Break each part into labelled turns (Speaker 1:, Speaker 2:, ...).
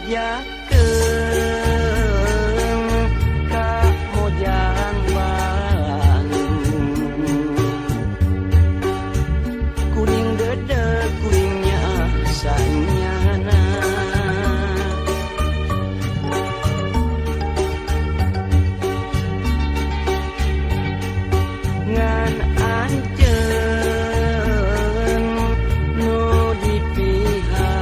Speaker 1: bejakeun ka Mojang Bandung kuring dedeg kuringnya sanyana ngan anjeun nu dipihara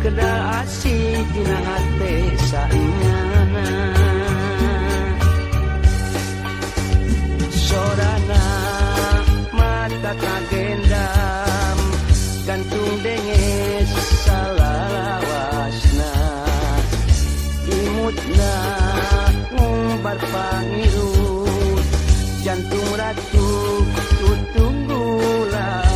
Speaker 1: kedah asih dina hate sanyana sorana mata kagendam gantung denges salawasna imutna ngumbar pangirut jantung ratu tutunggulan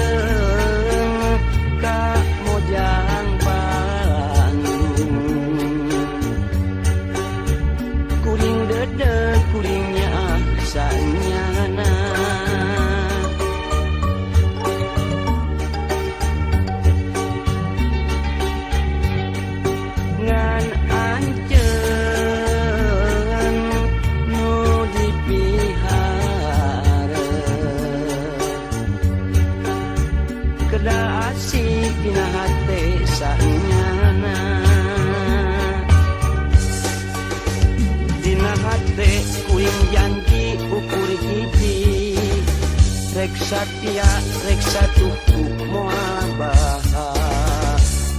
Speaker 1: bejakeun ka Mojang Bandung kuring dedeg kuringnya sanyana ngan anjeun nu dipihara kedah asih dina hate sanyana dina hate kuring janji ukur hiji rek satia rek satuku moal baha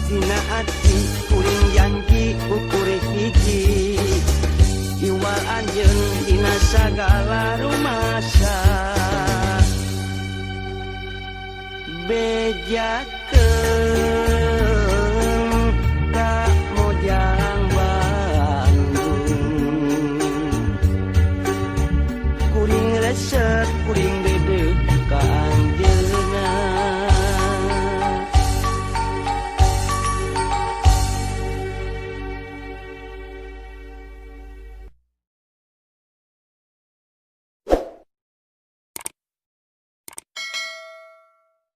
Speaker 1: dina ati kuring janji ukur hiji iwal anjeun dina sagala rumasa bejakeun ka Mojang Bandung kuring resep kuring